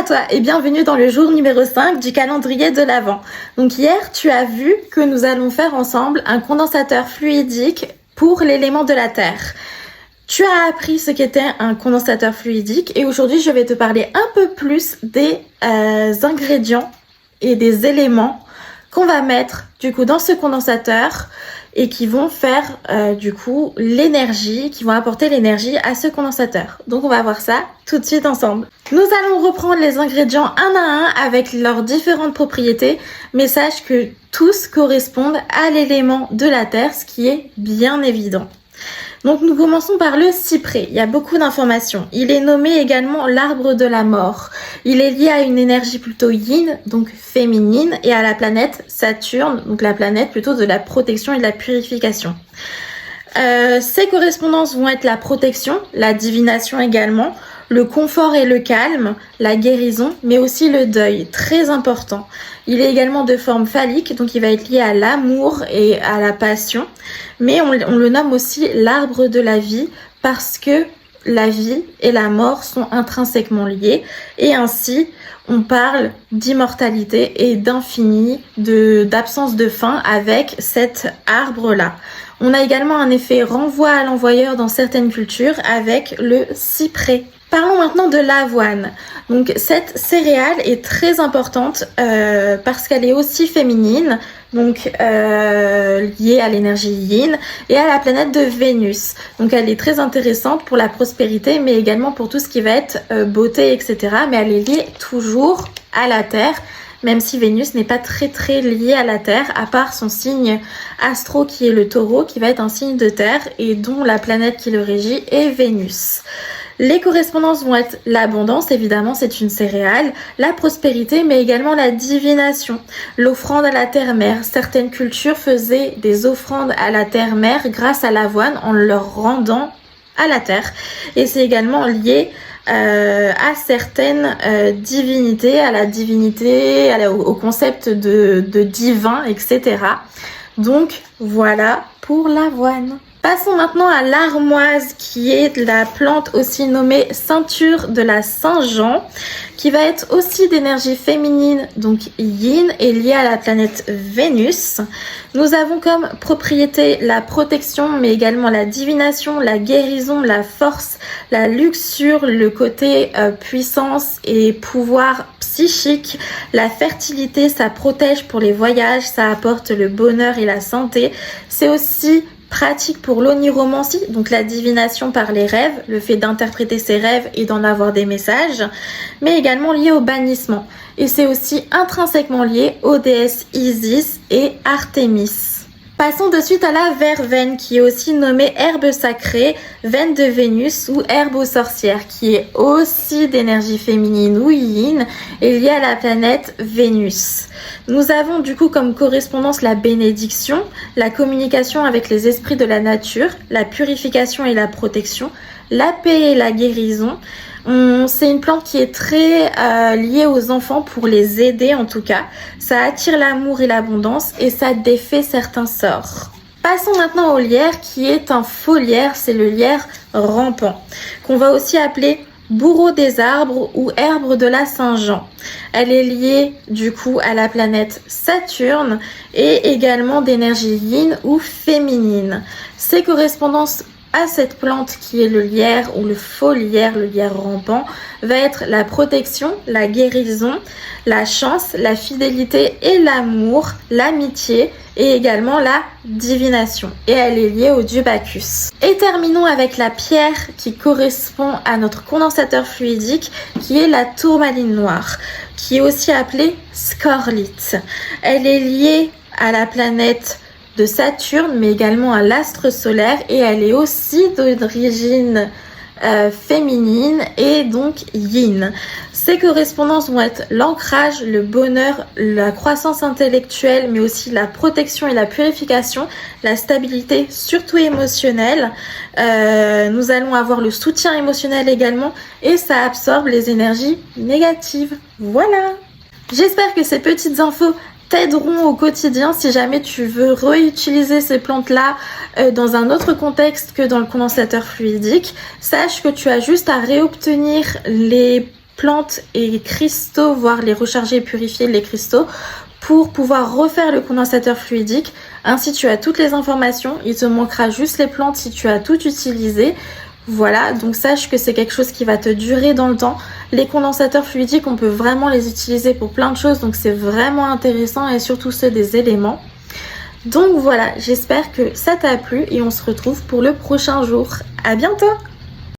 à toi et bienvenue dans le jour numéro 5 du calendrier de l'Avent. Donc hier, tu as vu que nous allons faire ensemble un condensateur fluidique pour l'élément de la Terre. Tu as appris ce qu'était un condensateur fluidique et aujourd'hui, je vais te parler un peu plus des ingrédients et des éléments qu'on va mettre du coup dans ce condensateur et qui vont faire l'énergie, qui vont apporter l'énergie à ce condensateur. Donc on va voir ça tout de suite ensemble. Nous allons reprendre les ingrédients un à un avec leurs différentes propriétés, mais sache que tous correspondent à l'élément de la Terre, ce qui est bien évident. Donc nous commençons par le cyprès. Il y a beaucoup d'informations. Il est nommé également l'arbre de la mort. Il est lié à une énergie plutôt yin, donc féminine, et à la planète Saturne, donc la planète plutôt de la protection et de la purification. Ses correspondances vont être la protection, la divination également, le confort et le calme, la guérison, mais aussi le deuil, très important. Il est également de forme phallique, donc il va être lié à l'amour et à la passion, mais on le nomme aussi l'arbre de la vie parce que la vie et la mort sont intrinsèquement liées et ainsi on parle d'immortalité et d'infini, d'absence de fin avec cet arbre-là. On a également un effet renvoi à l'envoyeur dans certaines cultures avec le cyprès. Parlons maintenant de l'avoine. Donc cette céréale est très importante parce qu'elle est aussi féminine, donc liée à l'énergie yin et à la planète de Vénus. Donc elle est très intéressante pour la prospérité, mais également pour tout ce qui va être beauté, etc. Mais elle est liée toujours à la Terre, même si Vénus n'est pas très liée à la Terre, à part son signe astro qui est le taureau, qui va être un signe de Terre et dont la planète qui le régit est Vénus. Les correspondances vont être l'abondance, évidemment c'est une céréale, la prospérité, mais également la divination, l'offrande à la terre-mère. Certaines cultures faisaient des offrandes à la terre-mère grâce à l'avoine en leur rendant à la terre. Et c'est également lié à certaines divinités, à la divinité, au concept de divin, etc. Donc voilà pour l'avoine. Passons maintenant à l'armoise qui est la plante aussi nommée ceinture de la Saint-Jean qui va être aussi d'énergie féminine donc yin et liée à la planète Vénus. Nous avons comme propriété la protection mais également la divination, la guérison, la force, la luxure, le côté puissance et pouvoir psychique, la fertilité, ça protège pour les voyages, ça apporte le bonheur et la santé. C'est aussi pratique pour l'oniromancie, donc la divination par les rêves, le fait d'interpréter ses rêves et d'en avoir des messages, mais également lié au bannissement. Et c'est aussi intrinsèquement lié aux déesses Isis et Artémis. Passons de suite à la verveine qui est aussi nommée herbe sacrée, veine de Vénus ou herbe aux sorcières qui est aussi d'énergie féminine ou yin et liée à la planète Vénus. Nous avons du coup comme correspondance la bénédiction, la communication avec les esprits de la nature, la purification et la protection, la paix et la guérison. C'est une plante qui est très liée aux enfants pour les aider en tout cas. Ça attire l'amour et l'abondance et ça défait certains sorts. Passons maintenant au lierre qui est un faux lierre, c'est le lierre rampant qu'on va aussi appeler bourreau des arbres ou herbe de la Saint-Jean. Elle est liée du coup à la planète Saturne et également d'énergie yin ou féminine. Ces correspondances à cette plante qui est le lierre ou le faux lierre, le lierre rampant, va être la protection, la guérison, la chance, la fidélité et l'amour, l'amitié et également la divination. Et elle est liée au dieu Bacchus. Et terminons avec la pierre qui correspond à notre condensateur fluidique qui est la tourmaline noire, qui est aussi appelée scorlite. Elle est liée à la planète de Saturne, mais également à l'astre solaire et elle est aussi d'origine féminine et donc yin. Ces correspondances vont être l'ancrage, le bonheur, la croissance intellectuelle, mais aussi la protection et la purification, la stabilité, surtout émotionnelle. Nous allons avoir le soutien émotionnel également et ça absorbe les énergies négatives. Voilà! J'espère que ces petites infos t'aideront au quotidien si jamais tu veux réutiliser ces plantes-là dans un autre contexte que dans le condensateur fluidique. Sache que tu as juste à réobtenir les plantes et cristaux, voire les recharger et purifier les cristaux pour pouvoir refaire le condensateur fluidique. Ainsi, tu as toutes les informations. Il te manquera juste les plantes si tu as tout utilisé. Voilà, donc sache que c'est quelque chose qui va te durer dans le temps. Les condensateurs fluidiques, on peut vraiment les utiliser pour plein de choses, donc c'est vraiment intéressant, et surtout ceux des éléments. Donc voilà, j'espère que ça t'a plu et on se retrouve pour le prochain jour. À bientôt!